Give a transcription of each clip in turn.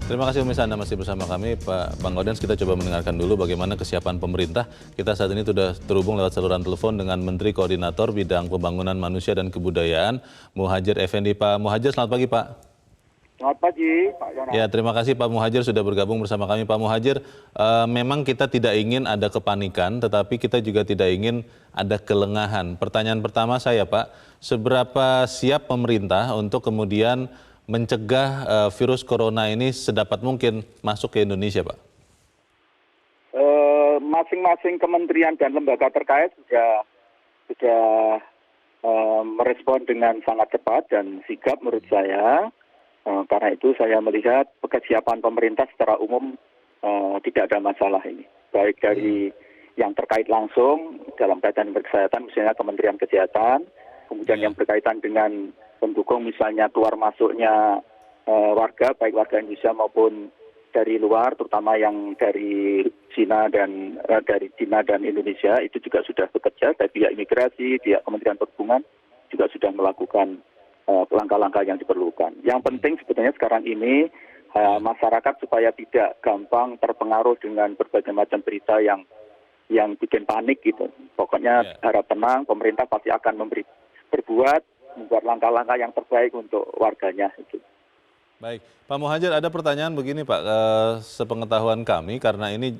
Terima kasih pemirsa, Anda masih bersama kami, Pak Bang Gaudens. Kita coba mendengarkan dulu bagaimana kesiapan pemerintah. Kita saat ini sudah terhubung lewat saluran telepon dengan Menteri Koordinator Bidang Pembangunan Manusia dan Kebudayaan, Muhadjir Effendi. Pak Muhadjir, selamat pagi Pak. Selamat pagi, Pak Yonan. Ya, terima kasih Pak Muhadjir sudah bergabung bersama kami. Pak Muhadjir, memang kita tidak ingin ada kepanikan, tetapi kita juga tidak ingin ada kelengahan. Pertanyaan pertama saya Pak, seberapa siap pemerintah untuk kemudian mencegah virus corona ini sedapat mungkin masuk ke Indonesia, Pak? Masing-masing kementerian dan lembaga terkait sudah merespon dengan sangat cepat dan sigap menurut saya. Karena itu saya melihat kesiapan pemerintah secara umum tidak ada masalah ini. Baik dari yang terkait langsung dalam kaitan dengan kesehatan, misalnya Kementerian Kesehatan, kemudian yang berkaitan dengan pendukung misalnya keluar masuknya warga, baik warga Indonesia maupun dari luar, terutama yang dari Cina dan Indonesia, itu juga sudah bekerja. Dari pihak imigrasi, pihak Kementerian Perhubungan juga sudah melakukan langkah-langkah yang diperlukan. Yang penting sebetulnya sekarang ini masyarakat supaya tidak gampang terpengaruh dengan berbagai macam berita yang bikin panik gitu. Pokoknya harap tenang, pemerintah pasti akan membuat langkah-langkah yang terbaik untuk warganya. Gitu. Baik, Pak Muhadjir, ada pertanyaan begini Pak, sepengetahuan kami karena ini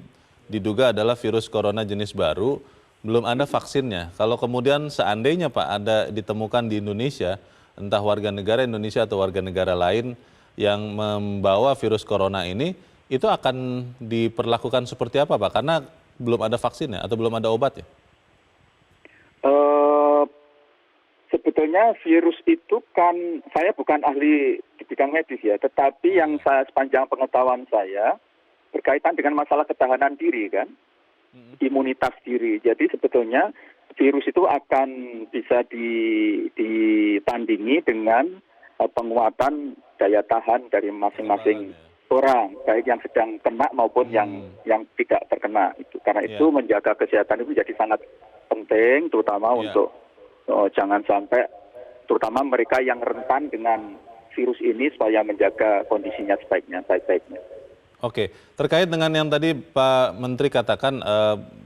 diduga adalah virus corona jenis baru, belum ada vaksinnya. Kalau kemudian seandainya Pak ada ditemukan di Indonesia, entah warga negara Indonesia atau warga negara lain yang membawa virus corona ini, itu akan diperlakukan seperti apa Pak? Karena belum ada vaksinnya atau belum ada obatnya? Sebetulnya virus itu kan, saya bukan ahli di bidang medis ya, tetapi yang sepanjang pengetahuan saya berkaitan dengan masalah ketahanan diri kan, imunitas diri. Jadi sebetulnya virus itu akan bisa ditandingi dengan penguatan daya tahan dari masing-masing orang, baik yang sedang kena maupun yang tidak terkena. Karena itu menjaga kesehatan itu jadi sangat penting, terutama untuk jangan sampai, terutama mereka yang rentan dengan virus ini supaya menjaga kondisinya sebaik-baiknya. Oke, terkait dengan yang tadi Pak Menteri katakan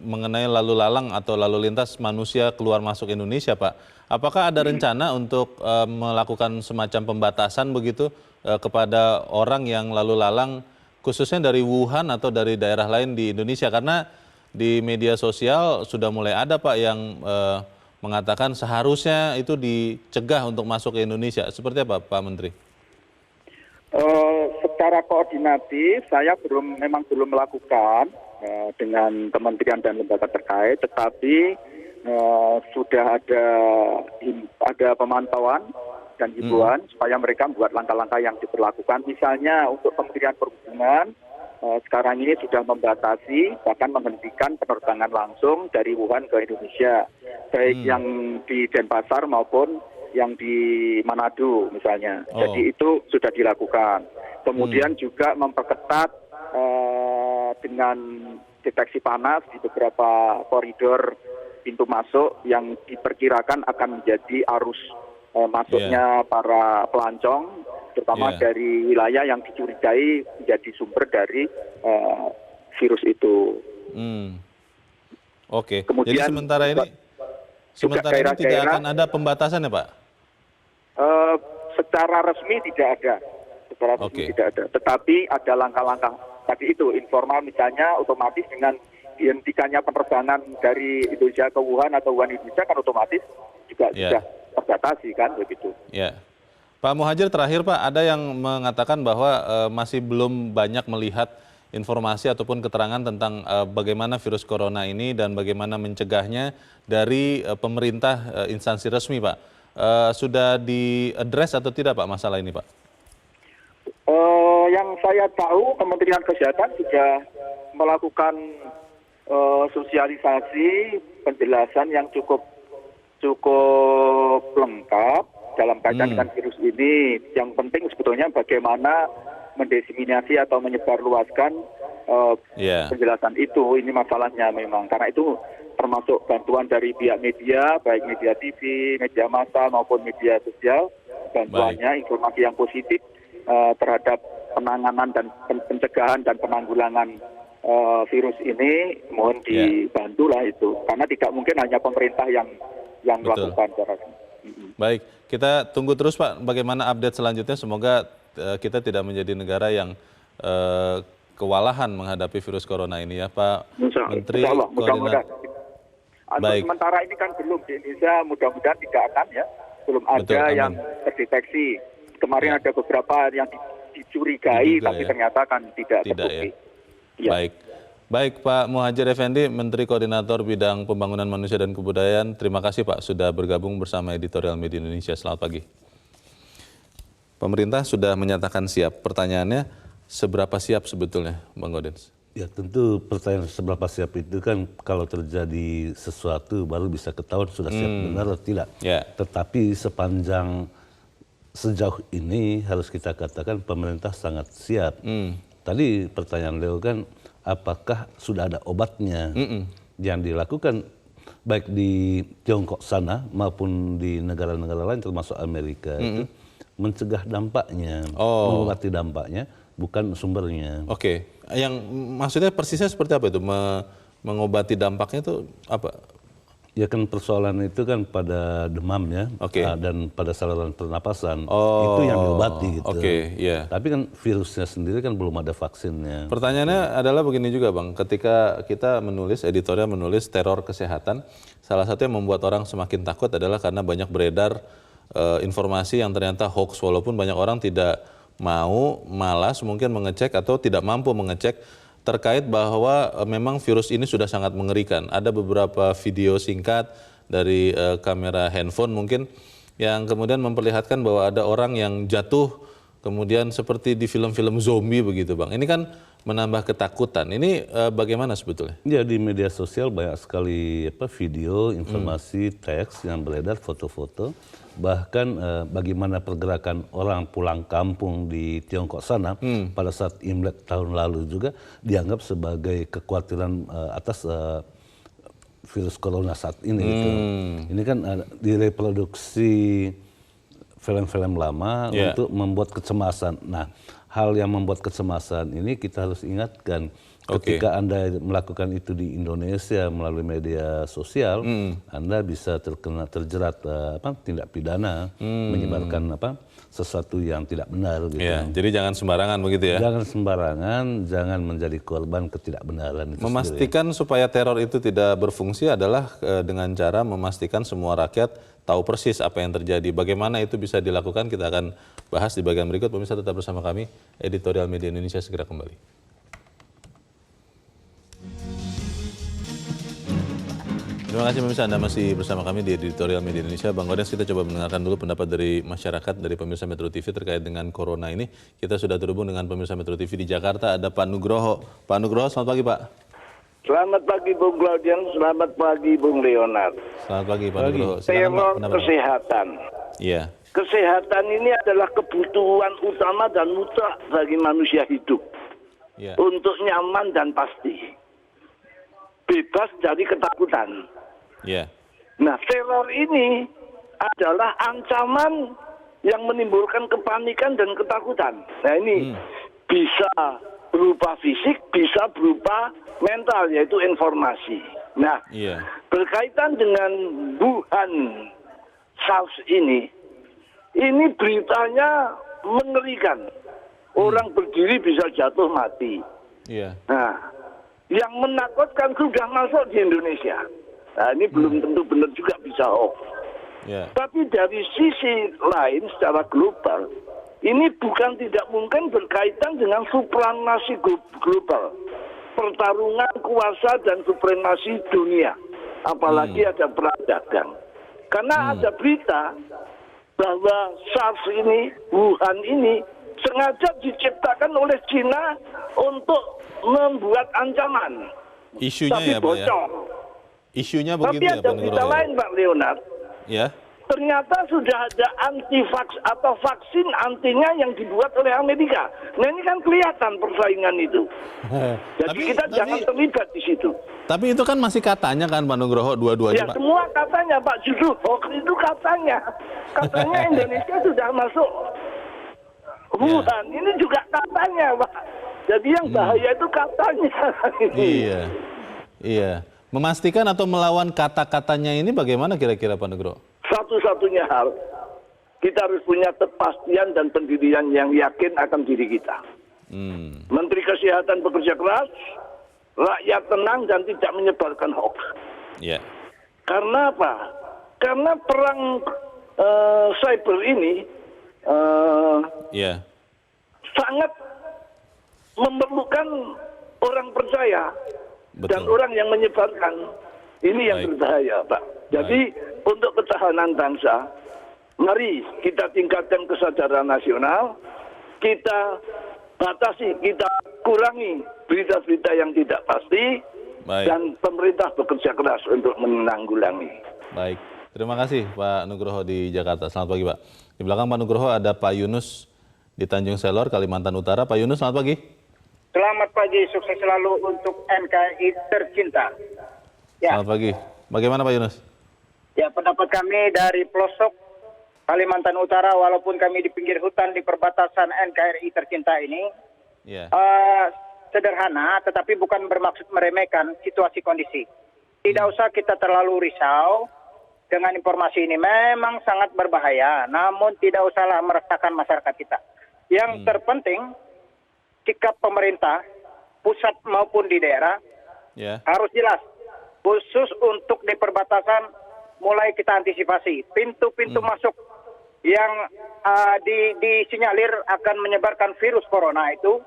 mengenai lalu lalang atau lalu lintas manusia keluar masuk Indonesia Pak, apakah ada rencana untuk melakukan semacam pembatasan begitu kepada orang yang lalu lalang khususnya dari Wuhan atau dari daerah lain di Indonesia? Karena di media sosial sudah mulai ada Pak yang mengatakan seharusnya itu dicegah untuk masuk ke Indonesia. Seperti apa Pak Menteri? Secara koordinatif saya memang belum melakukan dengan kementerian dan lembaga terkait, tetapi sudah ada pemantauan dan himbauan supaya mereka membuat langkah-langkah yang diperlakukan. Misalnya untuk Kementerian Perhubungan sekarang ini sudah membatasi, bahkan menghentikan penerbangan langsung dari Wuhan ke Indonesia, baik yang di Denpasar maupun yang di Manado misalnya. Jadi itu sudah dilakukan. Kemudian juga memperketat dengan deteksi panas di beberapa koridor pintu masuk yang diperkirakan akan menjadi arus masuknya para pelancong, terutama dari wilayah yang dicurigai menjadi sumber dari virus itu. Oke. Kemudian, jadi sementara ini tidak akan ada pembatasan ya Pak? Secara resmi tidak ada. Tetapi ada langkah-langkah tadi itu informal, misalnya otomatis dengan dihentikannya penerbangan dari Indonesia ke Wuhan atau Wuhan Indonesia kan otomatis juga sudah terbatasi kan begitu. Ya. Pak Muhadjir, terakhir Pak, ada yang mengatakan bahwa masih belum banyak melihat informasi ataupun keterangan tentang bagaimana virus corona ini dan bagaimana mencegahnya dari pemerintah instansi resmi Pak. Sudah diadres atau tidak Pak masalah ini Pak? Yang saya tahu Kementerian Kesehatan sudah melakukan sosialisasi penjelasan yang cukup lengkap dalam kaitan dengan virus ini. Yang penting sebetulnya bagaimana mendiseminasi atau menyebarluaskan penjelasan itu. Ini masalahnya memang, karena itu termasuk bantuan dari pihak media, baik media TV, media massa maupun media sosial, bantuannya informasi yang positif terhadap penanganan dan pencegahan dan penanggulangan virus ini mohon dibantu lah itu, karena tidak mungkin hanya pemerintah yang melakukan. Baik, kita tunggu terus Pak bagaimana update selanjutnya. Semoga kita tidak menjadi negara yang kewalahan menghadapi virus corona ini ya Pak Menteri Koordinator. Baik. Sementara ini kan belum di Indonesia, mudah-mudahan tidak akan ya, belum ada. Betul, yang terdeteksi. Kemarin ada beberapa yang dicurigai tapi ternyata kan tidak terbukti. Ya. Baik Pak Muhadjir Effendi, Menteri Koordinator Bidang Pembangunan Manusia dan Kebudayaan. Terima kasih Pak sudah bergabung bersama Editorial Media Indonesia. Selamat pagi. Pemerintah sudah menyatakan siap. Pertanyaannya, seberapa siap sebetulnya, Bang Gaudens? Ya tentu pertanyaan seberapa siap itu kan kalau terjadi sesuatu baru bisa ketahuan sudah siap benar atau tidak. Tetapi sejauh ini harus kita katakan pemerintah sangat siap. Tadi pertanyaan Leo kan apakah sudah ada obatnya yang dilakukan baik di Tiongkok sana maupun di negara-negara lain termasuk Amerika itu mencegah dampaknya, mengobati dampaknya, bukan sumbernya. Oke, yang maksudnya persisnya seperti apa itu? Mengobati dampaknya itu apa? Ya kan persoalan itu kan pada demam ya, dan pada saluran pernapasan, itu yang diobati gitu. Tapi kan virusnya sendiri kan belum ada vaksinnya. Pertanyaannya adalah begini juga Bang, ketika kita menulis, editorial menulis teror kesehatan, salah satu yang membuat orang semakin takut adalah karena banyak beredar informasi yang ternyata hoax, walaupun banyak orang tidak mau, malas mungkin mengecek atau tidak mampu mengecek terkait bahwa memang virus ini sudah sangat mengerikan. Ada beberapa video singkat dari kamera handphone mungkin yang kemudian memperlihatkan bahwa ada orang yang jatuh kemudian seperti di film-film zombie begitu Bang. Ini kan menambah ketakutan. Ini bagaimana sebetulnya? Ya di media sosial banyak sekali video, informasi, teks yang beredar, foto-foto. Bahkan bagaimana pergerakan orang pulang kampung di Tiongkok sana pada saat Imlek tahun lalu juga dianggap sebagai kekhawatiran atas virus corona saat ini. Gitu. Ini kan direproduksi film-film lama untuk membuat kecemasan. Nah, hal yang membuat kecemasan ini kita harus ingatkan. Ketika Anda melakukan itu di Indonesia melalui media sosial, Anda bisa terjerat tindak pidana, menyebarkan sesuatu yang tidak benar. Gitu. Jadi jangan sembarangan begitu ya? Jangan sembarangan, jangan menjadi korban ketidakbenaran itu memastikan sendiri. Supaya teror itu tidak berfungsi adalah dengan cara memastikan semua rakyat tahu persis apa yang terjadi. Bagaimana itu bisa dilakukan kita akan bahas di bagian berikut. Pemirsa tetap bersama kami, Editorial Media Indonesia segera kembali. Terima kasih pemirsa, Anda masih bersama kami di Editorial Media Indonesia. Bang Gaudens, kita coba mendengarkan dulu pendapat dari masyarakat, dari pemirsa Metro TV terkait dengan corona ini. Kita sudah terhubung dengan pemirsa Metro TV di Jakarta, ada Pak Nugroho. Pak Nugroho, selamat pagi Pak. Selamat pagi Bung Claudian, selamat pagi Bung Leonard. Selamat pagi Pak Nugroho. Teror kesehatan. Iya. Kesehatan ini adalah kebutuhan utama dan mutlak bagi manusia hidup. Untuk nyaman dan pasti. Bebas dari ketakutan. Nah, teror ini adalah ancaman yang menimbulkan kepanikan dan ketakutan. Nah, ini bisa berupa fisik, bisa berupa mental, yaitu informasi. Nah, berkaitan dengan Wuhan SARS ini beritanya mengerikan. Orang berdiri bisa jatuh mati. Nah, yang menakutkan sudah masuk di Indonesia. Nah, ini belum tentu benar juga bisa hoax. Tapi dari sisi lain secara global, ini bukan tidak mungkin berkaitan dengan supremasi global. Pertarungan kuasa dan supremasi dunia. Apalagi ada perang dagang. Karena ada berita bahwa SARS ini, Wuhan ini, sengaja diciptakan oleh Cina untuk membuat ancaman. Isunya tapi ya Pak bocor. ya? Isunya begitu tapi ya Pak ada berita lain Pak Leonard. Ternyata sudah ada anti-vaks atau vaksin antinya yang dibuat oleh Amerika. Nah ini kan kelihatan persaingan itu. Jadi kita jangan terlibat di situ. Tapi itu kan masih katanya kan Pak Nugroho, dua-duanya Pak. Semua katanya Pak, justru hoax itu katanya. Katanya Indonesia sudah masuk Wuhan ini juga katanya, Pak. Jadi yang bahaya itu katanya. Iya, iya. Memastikan atau melawan kata-katanya ini bagaimana kira-kira Pak Nugroho? Satu-satunya hal, kita harus punya kepastian dan pendirian yang yakin akan diri kita. Menteri Kesehatan bekerja keras, rakyat tenang dan tidak menyebarkan hoax. Yeah. Karena apa? Karena perang cyber ini sangat memerlukan orang percaya. Betul. Dan orang yang menyebarkan. Ini yang berbahaya, Pak. Jadi untuk ketahanan bangsa, mari kita tingkatkan kesadaran nasional, kita batasi, kita kurangi berita-berita yang tidak pasti, dan pemerintah bekerja keras untuk menanggulangi. Baik, terima kasih Pak Nugroho di Jakarta. Selamat pagi Pak. Di belakang Pak Nugroho ada Pak Yunus di Tanjung Selor, Kalimantan Utara. Pak Yunus, selamat pagi. Selamat pagi, sukses selalu untuk NKRI tercinta. Ya. Selamat pagi. Bagaimana Pak Yunus? Ya, pendapat kami dari pelosok Kalimantan Utara, walaupun kami di pinggir hutan di perbatasan NKRI tercinta ini, sederhana, tetapi bukan bermaksud meremehkan situasi kondisi. Tidak usah kita terlalu risau dengan informasi ini. Memang sangat berbahaya, namun tidak usahlah meresahkan masyarakat kita. Yang terpenting, sikap pemerintah, pusat maupun di daerah, harus jelas. Khusus untuk di perbatasan, mulai kita antisipasi. Pintu-pintu masuk yang disinyalir akan menyebarkan virus corona itu,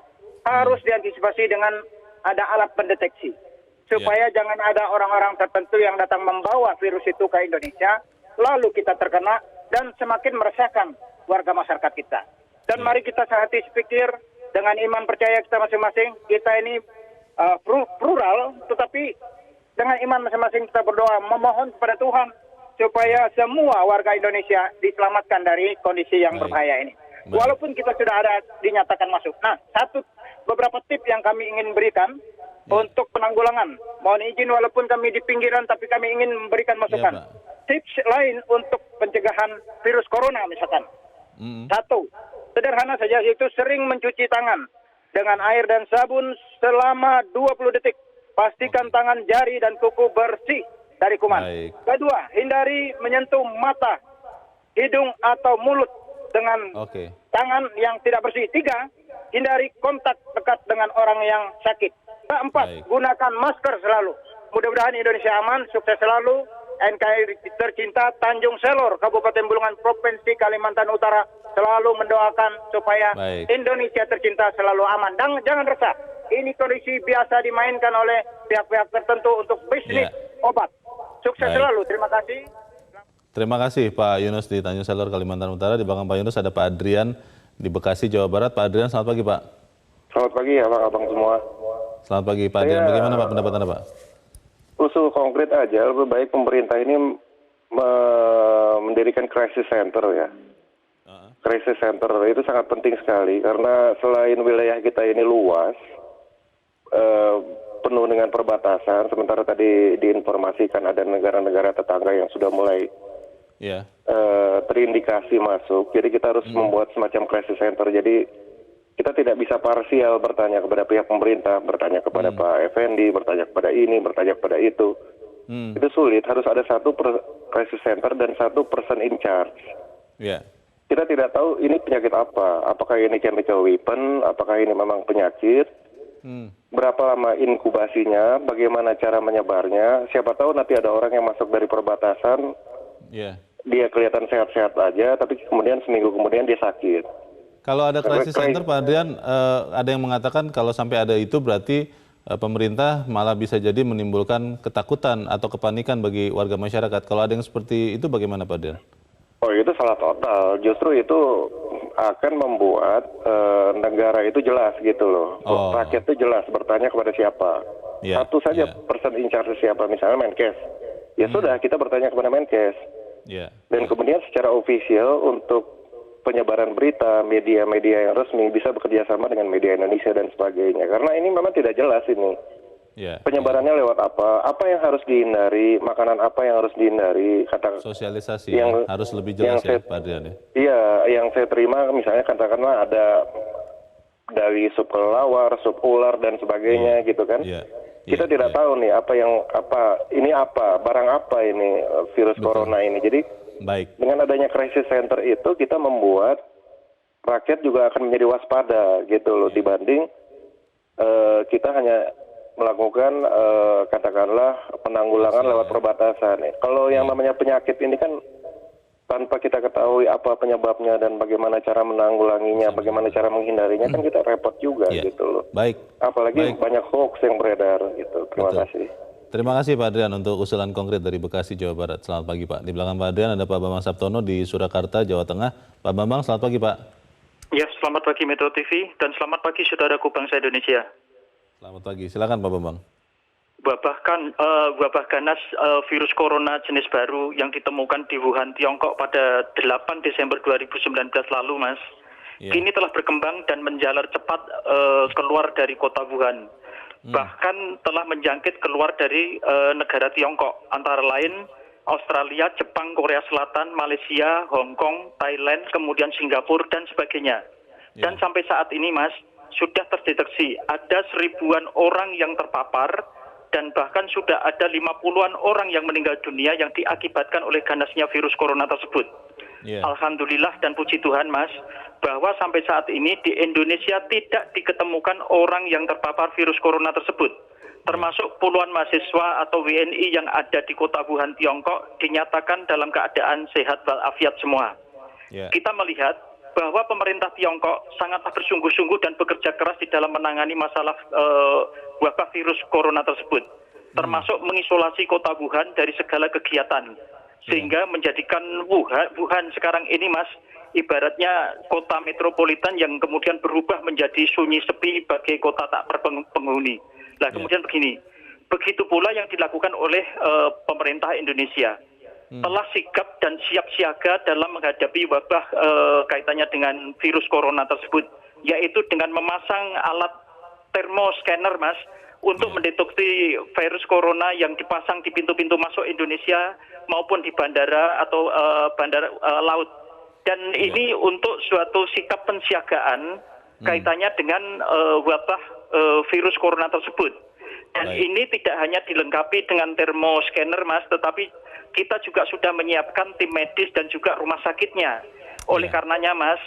harus diantisipasi dengan ada alat pendeteksi. Supaya jangan ada orang-orang tertentu yang datang membawa virus itu ke Indonesia, lalu kita terkena dan semakin meresahkan warga masyarakat kita. Dan mari kita sehati sepikir, dengan iman percaya kita masing-masing, kita ini plural, tetapi dengan iman masing-masing kita berdoa, memohon kepada Tuhan, supaya semua warga Indonesia diselamatkan dari kondisi yang berbahaya ini. Walaupun kita sudah ada dinyatakan masuk. Nah, beberapa tip yang kami ingin berikan untuk penanggulangan. Mohon izin walaupun kami di pinggiran, tapi kami ingin memberikan masukan. Tips lain untuk pencegahan virus corona misalkan. Satu, sederhana saja, yaitu sering mencuci tangan dengan air dan sabun selama 20 detik. Pastikan tangan, jari, dan kuku bersih dari kuman. Kedua, hindari menyentuh mata, hidung, atau mulut dengan tangan yang tidak bersih. Tiga, hindari kontak dekat dengan orang yang sakit. Keempat, gunakan masker selalu. Mudah-mudahan Indonesia aman, sukses selalu. NKRI tercinta Tanjung Selor, Kabupaten Bulungan, Provinsi Kalimantan Utara, selalu mendoakan supaya Indonesia tercinta selalu aman. Dan jangan resah, ini kondisi biasa dimainkan oleh pihak-pihak tertentu untuk bisnis obat. Sukses selalu, terima kasih. Terima kasih Pak Yunus di Tanjung Selor, Kalimantan Utara. Di belakang Pak Yunus ada Pak Adrian di Bekasi, Jawa Barat. Pak Adrian, selamat pagi Pak. Selamat pagi abang-abang semua. Selamat pagi Pak Adrian, bagaimana Pak pendapat Anda Pak? Usul konkret aja, lebih baik pemerintah ini mendirikan crisis center ya. Crisis center itu sangat penting sekali karena selain wilayah kita ini luas, penuh dengan perbatasan, sementara tadi diinformasikan ada negara-negara tetangga yang sudah mulai terindikasi masuk. Jadi kita harus membuat semacam crisis center. Jadi kita tidak bisa parsial bertanya kepada pihak pemerintah, bertanya kepada Pak Effendi, bertanya kepada ini, bertanya kepada itu. Itu sulit, harus ada satu crisis center dan satu person in charge. Kita tidak tahu ini penyakit apa, apakah ini chemical weapon, apakah ini memang penyakit, berapa lama inkubasinya, bagaimana cara menyebarnya, siapa tahu nanti ada orang yang masuk dari perbatasan, dia kelihatan sehat-sehat aja, tapi kemudian seminggu kemudian dia sakit. Kalau ada crisis center, Pak Adrian, ada yang mengatakan kalau sampai ada itu berarti pemerintah malah bisa jadi menimbulkan ketakutan atau kepanikan bagi warga masyarakat. Kalau ada yang seperti itu bagaimana Pak Adrian? Oh itu salah total, justru itu akan membuat negara itu jelas gitu loh. Rakyat itu jelas bertanya kepada siapa. Satu saja person in charge siapa, misalnya Menkes. Ya sudah, kita bertanya kepada Menkes. Dan kemudian secara ofisial untuk penyebaran berita, media-media yang resmi bisa bekerja sama dengan media Indonesia dan sebagainya. Karena ini memang tidak jelas ini. Penyebarannya lewat apa yang harus dihindari, makanan apa yang harus dihindari, sosialisasi yang harus lebih jelas ya Pak Adrian ya. Iya, yang saya terima misalnya katakanlah ada dari sup kelelawar, sup ular dan sebagainya gitu kan. Kita tidak tahu nih barang apa ini virus corona ini. Jadi dengan adanya crisis center itu kita membuat rakyat juga akan menjadi waspada gitu loh dibanding kita hanya melakukan katakanlah penanggulangan lewat perbatasan. Kalau yang namanya penyakit ini kan tanpa kita ketahui apa penyebabnya dan bagaimana cara menanggulanginya, bagaimana cara menghindarinya kan kita repot juga gitu loh. Apalagi banyak hoax yang beredar gitu. Terima kasih. Terima kasih Pak Adrian untuk usulan konkret dari Bekasi, Jawa Barat. Selamat pagi Pak. Di belakang Pak Adrian ada Pak Bambang Saptono di Surakarta, Jawa Tengah. Pak Bambang, selamat pagi Pak. Ya, selamat pagi Metro TV dan selamat pagi saudaraku bangsa Indonesia. Selamat pagi, silakan Pak Bambang. Wabah ganas virus corona jenis baru yang ditemukan di Wuhan, Tiongkok pada 8 Desember 2019 lalu, Mas. Kini telah berkembang dan menjalar cepat keluar dari kota Wuhan. Bahkan telah menjangkit keluar dari negara Tiongkok, antara lain Australia, Jepang, Korea Selatan, Malaysia, Hong Kong, Thailand, kemudian Singapura, dan sebagainya. Dan sampai saat ini, Mas, sudah terdeteksi ada 1000-an orang yang terpapar dan bahkan sudah ada 50-an orang yang meninggal dunia yang diakibatkan oleh ganasnya virus corona tersebut. Alhamdulillah dan puji Tuhan, Mas, bahwa sampai saat ini di Indonesia tidak diketemukan orang yang terpapar virus corona tersebut. Termasuk puluhan mahasiswa atau WNI yang ada di kota Wuhan, Tiongkok dinyatakan dalam keadaan sehat walafiat semua. Kita melihat bahwa pemerintah Tiongkok sangatlah bersungguh-sungguh dan bekerja keras di dalam menangani masalah wabah virus corona tersebut, termasuk mengisolasi kota Wuhan dari segala kegiatan, sehingga menjadikan Wuhan sekarang ini, Mas, ibaratnya kota metropolitan yang kemudian berubah menjadi sunyi sepi bagai kota tak berpenghuni. Nah, kemudian begini, begitu pula yang dilakukan oleh pemerintah Indonesia. Telah sigap dan siap siaga dalam menghadapi wabah kaitannya dengan virus corona tersebut, yaitu dengan memasang alat thermoscanner, Mas, untuk mendeteksi virus corona yang dipasang di pintu-pintu masuk Indonesia maupun di bandara atau bandara laut. Dan ini untuk suatu sikap pensiagaan kaitannya dengan wabah virus corona tersebut. Dan ini tidak hanya dilengkapi dengan thermoscanner, Mas, tetapi kita juga sudah menyiapkan tim medis dan juga rumah sakitnya. Oleh karenanya, Mas,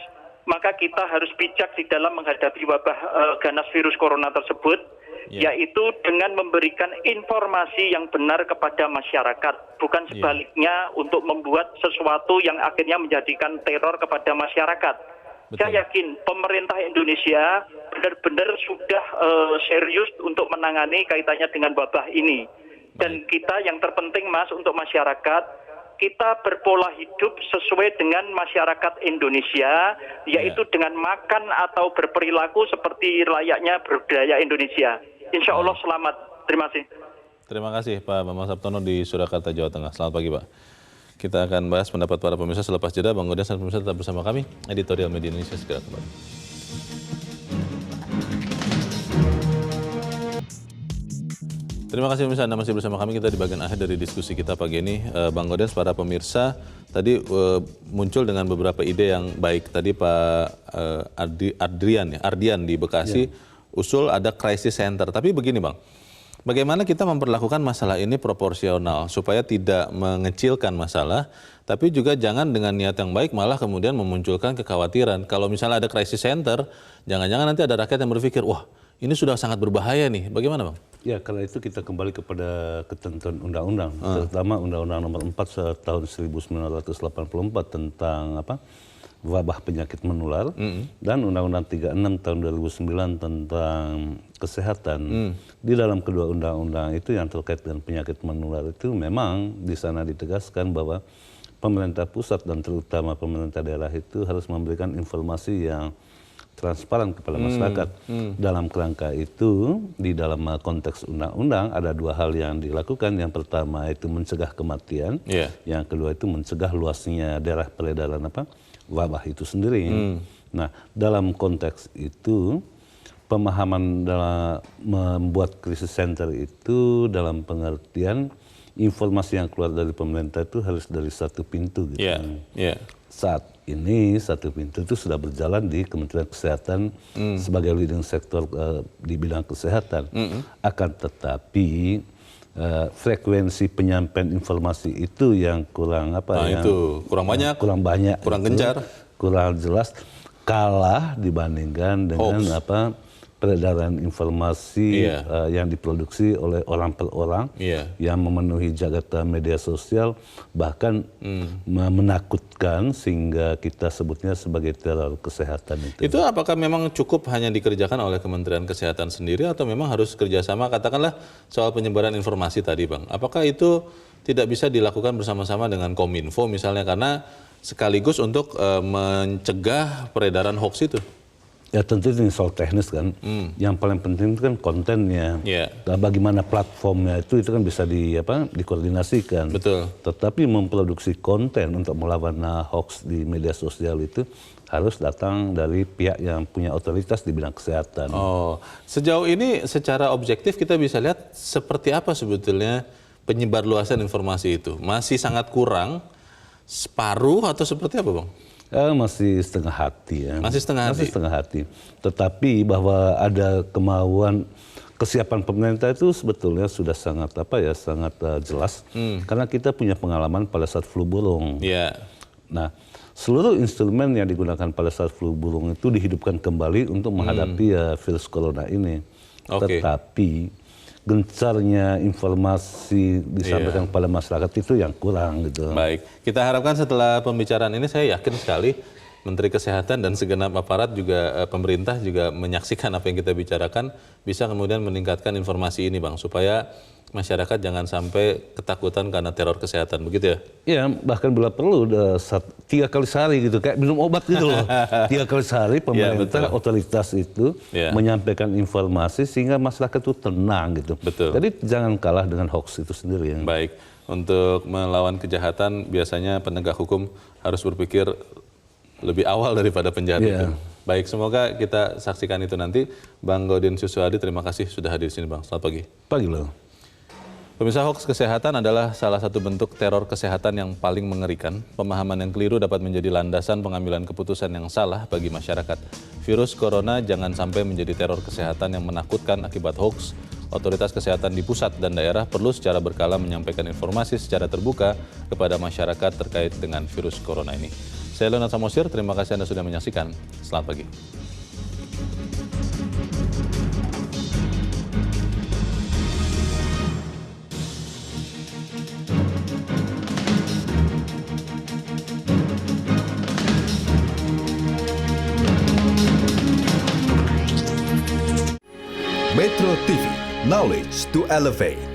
maka kita harus bijak di dalam menghadapi wabah ganas virus corona tersebut, yaitu dengan memberikan informasi yang benar kepada masyarakat, bukan sebaliknya untuk membuat sesuatu yang akhirnya menjadikan teror kepada masyarakat. Saya yakin pemerintah Indonesia benar-benar sudah serius untuk menangani kaitannya dengan wabah ini. Dan kita yang terpenting, Mas, untuk masyarakat, kita berpola hidup sesuai dengan masyarakat Indonesia, yaitu dengan makan atau berperilaku seperti layaknya berbudaya Indonesia. Insya Allah selamat. Terima kasih. Terima kasih Pak Bambang Saptono di Surakarta, Jawa Tengah. Selamat pagi Pak. Kita akan bahas pendapat para pemirsa selepas jeda. Bang Godian dan pemirsa tetap bersama kami. Editorial Media Indonesia segera kembali. Terima kasih pemirsa, Anda masih bersama kami. Kita di bagian akhir dari diskusi kita pagi ini. Bang Godian, para pemirsa tadi muncul dengan beberapa ide yang baik. Tadi Pak Ardian di Bekasi usul ada crisis center. Tapi begini Bang, bagaimana kita memperlakukan masalah ini proporsional supaya tidak mengecilkan masalah, tapi juga jangan dengan niat yang baik malah kemudian memunculkan kekhawatiran. Kalau misalnya ada crisis center, jangan-jangan nanti ada rakyat yang berpikir, wah ini sudah sangat berbahaya nih. Bagaimana Bang? Ya, karena itu kita kembali kepada ketentuan undang-undang, terutama Undang-Undang Nomor 4 tahun 1984 tentang wabah penyakit menular, dan Undang-Undang 36 tahun 2009 tentang kesehatan. Di dalam kedua undang-undang itu yang terkait dengan penyakit menular itu memang di sana ditegaskan bahwa pemerintah pusat dan terutama pemerintah daerah itu harus memberikan informasi yang transparan kepada masyarakat. Dalam kerangka itu, di dalam konteks undang-undang ada dua hal yang dilakukan. Yang pertama itu mencegah kematian, yang kedua itu mencegah luasnya daerah peredaran wabah itu sendiri. Nah, dalam konteks itu pemahaman dalam membuat krisis center itu dalam pengertian informasi yang keluar dari pemerintah itu harus dari satu pintu gitu. Saat ini satu pintu itu sudah berjalan di Kementerian Kesehatan sebagai leading sektor di bidang kesehatan. Akan tetapi frekuensi penyampaian informasi itu yang kurang kurang banyak, kurang gencar, kurang jelas, kalah dibandingkan dengan peredaran informasi yang diproduksi oleh orang per orang yang memenuhi jagat media sosial, bahkan menakutkan sehingga kita sebutnya sebagai teror kesehatan itu. Itu apakah memang cukup hanya dikerjakan oleh Kementerian Kesehatan sendiri atau memang harus kerjasama, katakanlah soal penyebaran informasi tadi Bang, apakah itu tidak bisa dilakukan bersama-sama dengan Kominfo misalnya, karena sekaligus untuk mencegah peredaran hoax itu? Ya tentu ini soal teknis kan. Yang paling penting itu kan kontennya. Dan bagaimana platformnya itu kan bisa dikoordinasikan. Betul. Tetapi memproduksi konten untuk melawan hoax di media sosial itu harus datang dari pihak yang punya otoritas di bidang kesehatan. Oh, sejauh ini secara objektif kita bisa lihat seperti apa sebetulnya penyebar luasan informasi itu? Masih sangat kurang, separuh atau seperti apa Bang? Masih setengah hati ya. Masih setengah hati. Tetapi bahwa ada kemauan kesiapan pemerintah itu sebetulnya sudah sangat jelas. Karena kita punya pengalaman pada saat flu burung. Nah, seluruh instrumen yang digunakan pada saat flu burung itu dihidupkan kembali untuk menghadapi virus corona ini. Tetapi gencarnya informasi disampaikan kepada masyarakat itu yang kurang gitu. Baik, kita harapkan setelah pembicaraan ini saya yakin sekali Menteri Kesehatan dan segenap aparat juga pemerintah juga menyaksikan apa yang kita bicarakan, bisa kemudian meningkatkan informasi ini Bang, supaya masyarakat jangan sampai ketakutan karena teror kesehatan, begitu ya? Iya, bahkan bila perlu 3 kali sehari gitu, kayak minum obat gitu loh. 3 kali sehari pemerintah, otoritas itu menyampaikan informasi sehingga masyarakat itu tenang gitu. Jadi jangan kalah dengan hoax itu sendiri. Ya. Baik, untuk melawan kejahatan biasanya penegak hukum harus berpikir lebih awal daripada penjahat itu. Baik, semoga kita saksikan itu nanti. Bang Gaudin Suswadi, terima kasih sudah hadir di sini Bang. Selamat pagi. Pagi loh. Pemirsa, hoax kesehatan adalah salah satu bentuk teror kesehatan yang paling mengerikan. Pemahaman yang keliru dapat menjadi landasan pengambilan keputusan yang salah bagi masyarakat. Virus corona jangan sampai menjadi teror kesehatan yang menakutkan akibat hoax. Otoritas kesehatan di pusat dan daerah perlu secara berkala menyampaikan informasi secara terbuka kepada masyarakat terkait dengan virus corona ini. Saya Leonard Samosir, terima kasih Anda sudah menyaksikan. Selamat pagi. Metro TV, knowledge to elevate.